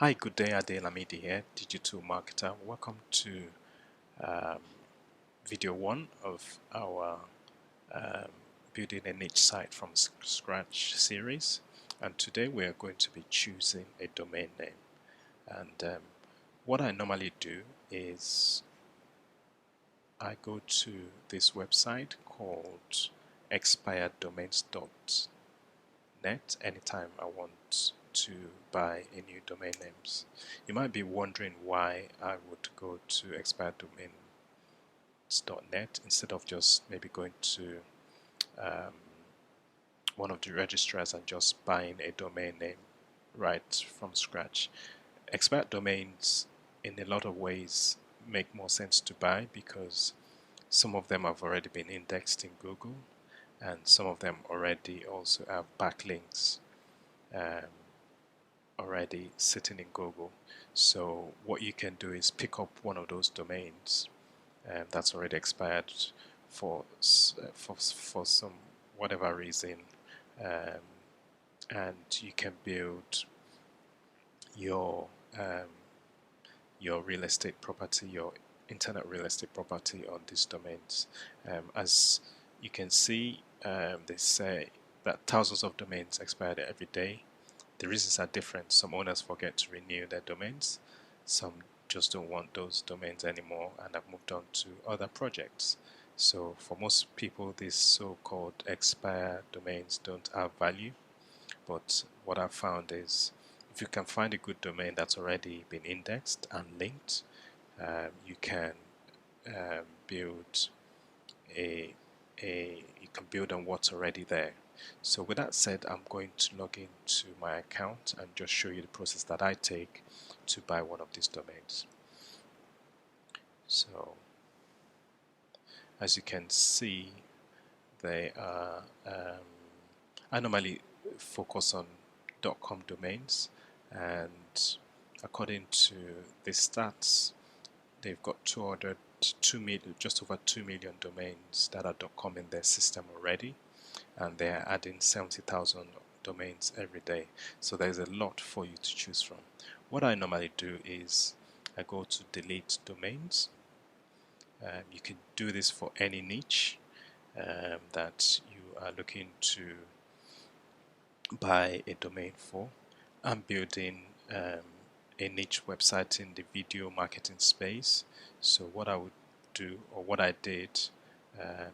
Hi, good day, Ade Lamidi here, digital marketer. Welcome to um, video one of our um, building a niche site from scratch series. And today we are going to be choosing a domain name. And what I normally do is I go to this website called expireddomains.net anytime I want to buy a new domain names. You might be wondering why I would go to expireddomains.net instead of just maybe going to um, one of the registrars and just buying a domain name right from scratch. Expired domains in a lot of ways make more sense to buy because some of them have already been indexed in Google and some of them already also have backlinks um, already sitting in Google. So what you can do is pick up one of those domains that's already expired for some whatever reason, um, and you can build your um, your real estate property, your internet real estate property on these domains. As you can see, they say that thousands of domains expire every day. The reasons are different. Some owners forget to renew their domains. Some just don't want those domains anymore and have moved on to other projects. So for most people, these so-called expired domains don't have value. But what I've found is if you can find a good domain that's already been indexed and linked, you can build you can build on what's already there. So with that said, I'm going to log into my account and just show you the process that I take to buy one of these domains. So as you can see, they are I normally focus on .com domains, and according to the stats, they've got 2 million, just over 2 million domains that are .com in their system already, and they're adding 70,000 domains every day. So there's a lot for you to choose from. What I normally do is I go to delete domains. You can do this for any niche that you are looking to buy a domain for. I'm building a niche website in the video marketing space. So what I would do, or what I did,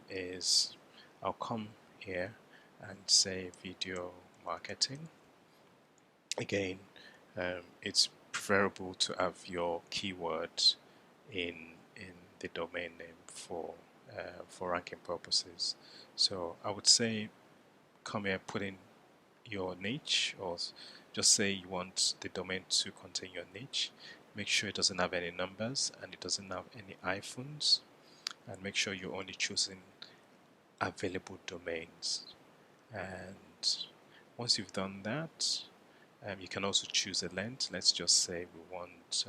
is I'll come here and say video marketing. Again, it's preferable to have your keyword in the domain name for ranking purposes. So I would say come here, put in your niche, or just say you want the domain to contain your niche. Make sure it doesn't have any numbers and it doesn't have any hyphens, and make sure you're only choosing available domains. And once you've done that, you can also choose a length. Let's just say we want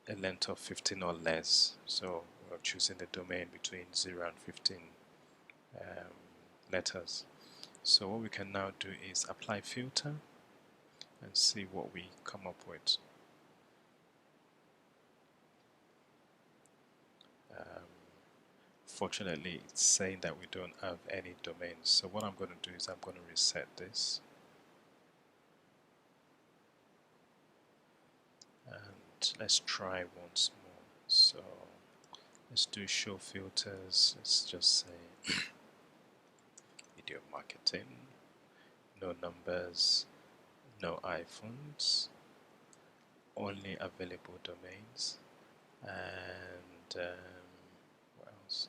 a length of 15 or less. So we're choosing the domain between 0 and 15 letters. So what we can now do is apply filter and see what we come up with. Fortunately, it's saying that we don't have any domains. So what I'm going to do is I'm going to reset this. And let's try once more. So let's do show filters. Let's just say video marketing, no numbers, no iPhones, only available domains, and what else?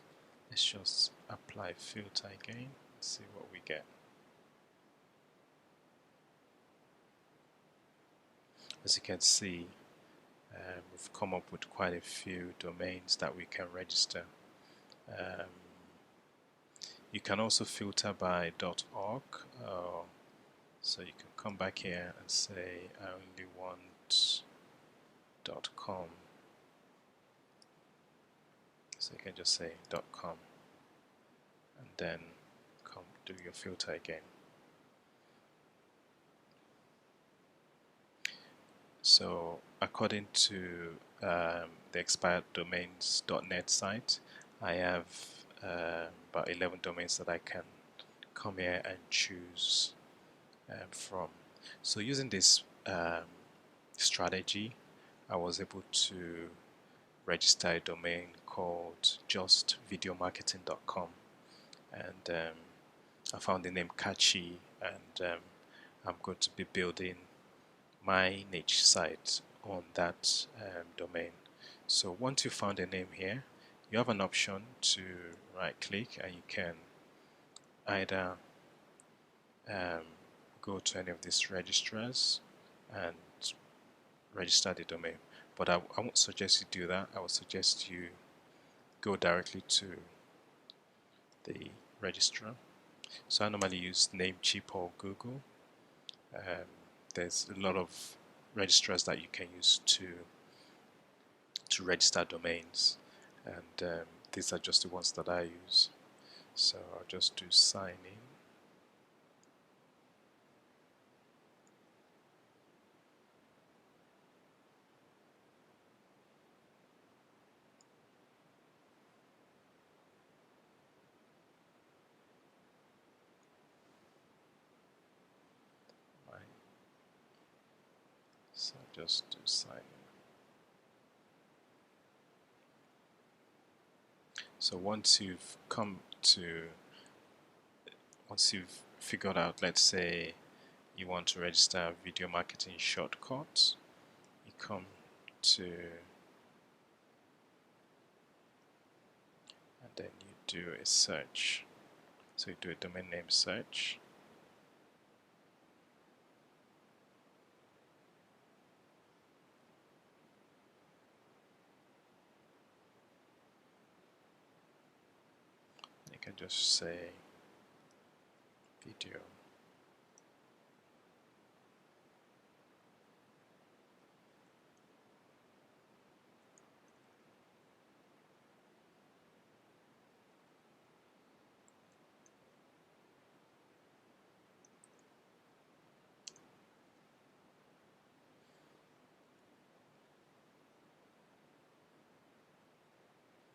Let's just apply filter again and see what we get. As you can see, we've come up with quite a few domains that we can register. You can also filter by .org, so you can come back here and say I only want .com. So you can just say .com and then come do your filter again. So according to the expired domains.net site, I have about 11 domains that I can come here and choose from. So using this strategy, I was able to register a domain called justvideomarketing.com, and I found the name catchy, and I'm going to be building my niche site on that domain. So once you found a name here, you have an option to right click and you can either um, go to any of these registrars and register the domain. But I won't suggest you do that. I would suggest you go directly to the registrar. So I normally use Namecheap or Google. Um, there's a lot of registrars that you can use to register domains, and these are just the ones that I use. So I'll just do sign in. Right. So just do sign in. So once you've figured out, let's say you want to register video marketing shortcuts, you come to, and then you do a search. So you do a domain name search. You can just say video.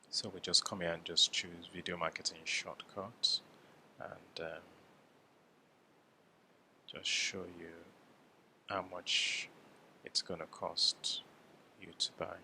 So we just come here and just choose video marketing shortcuts, and just show you how much it's going to cost you to buy.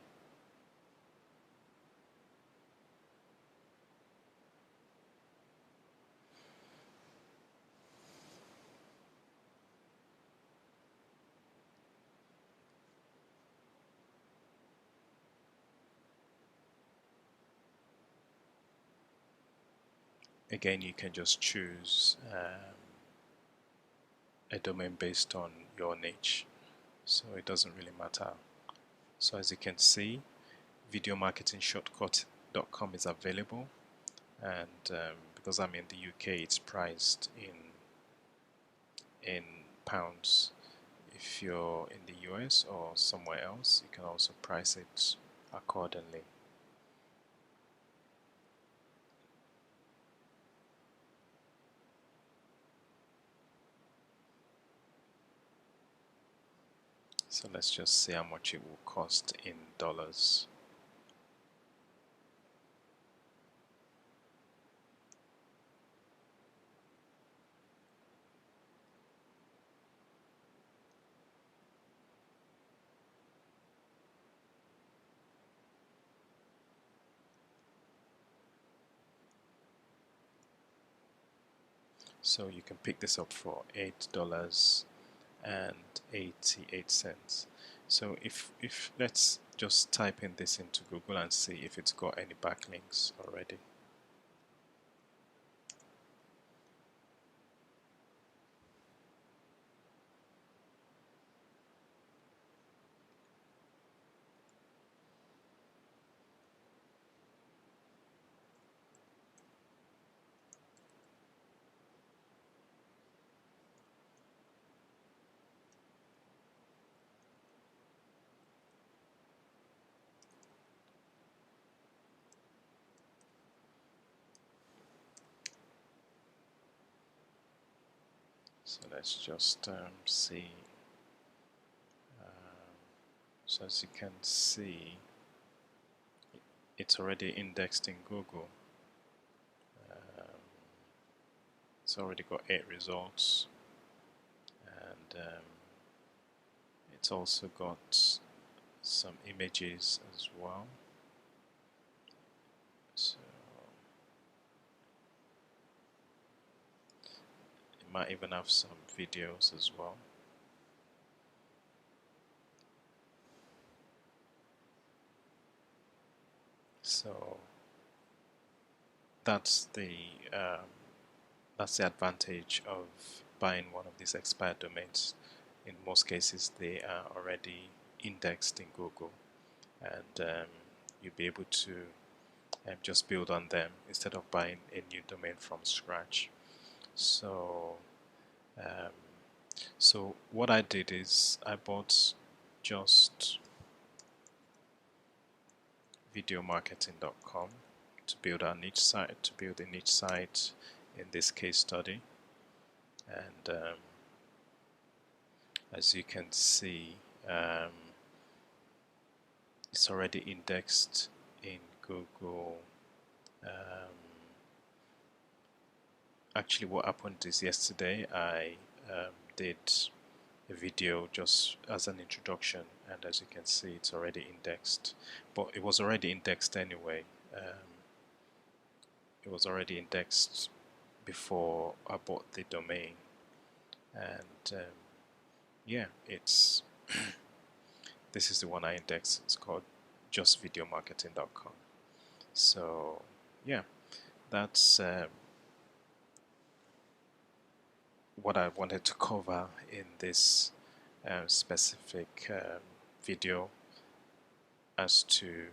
Again, you can just choose a domain based on your niche, so it doesn't really matter. So as you can see, videomarketingshortcut.com is available, and because I'm in the UK, it's priced in pounds. If you're in the US or somewhere else, you can also price it accordingly. So let's just see how much it will cost in dollars. So you can pick this up for $8.88. So if let's just type in this into Google and see if it's got any backlinks already. So let's just see. So as you can see, it's already indexed in Google. It's already got 8 results, and it's also got some images as well. So it might even have some videos as well. So that's the advantage of buying one of these expired domains. In most cases, they are already indexed in Google, and you'll be able to just build on them instead of buying a new domain from scratch. So so what I did is I bought just videomarketing.com to build a niche site in this case study, and as you can see, it's already indexed in Google. Actually, what happened is yesterday I did a video just as an introduction, and as you can see, it's already indexed, but it was already indexed anyway. It was already indexed before I bought the domain, and yeah, it's this is the one I indexed. It's called justvideomarketing.com. So yeah, that's what I wanted to cover in this specific video as to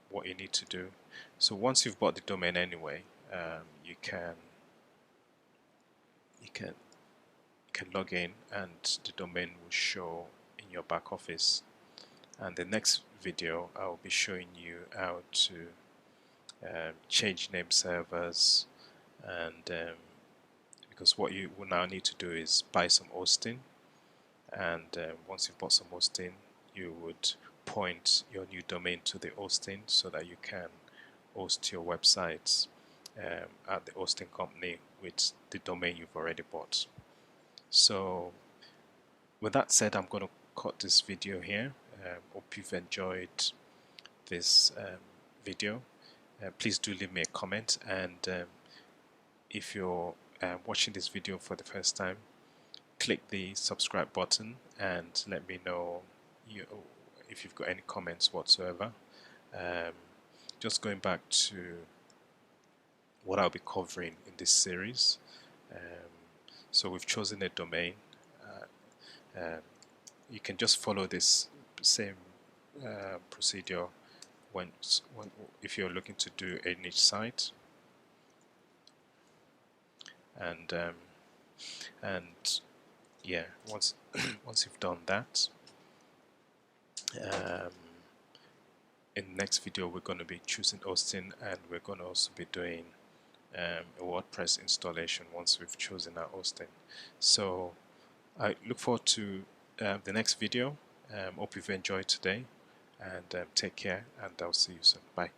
what you need to do. So once you've bought the domain anyway, you can log in, and the domain will show in your back office. And the next video I will be showing you how to change name servers, and because what you will now need to do is buy some hosting, and once you've bought some hosting, you would point your new domain to the hosting so that you can host your websites at the hosting company with the domain you've already bought. So with that said, I'm going to cut this video here. Hope you've enjoyed this video. Please do leave me a comment, and if you're watching this video for the first time, click the subscribe button and let me know if you've got any comments whatsoever. Just going back to what I'll be covering in this series. So we've chosen a domain. You can just follow this same procedure if you're looking to do a niche site, and yeah, once you've done that, in the next video we're going to be choosing hosting, and we're going to also be doing a WordPress installation once we've chosen our hosting. So I look forward to the next video. Hope you've enjoyed today, and take care, and I'll see you soon. Bye.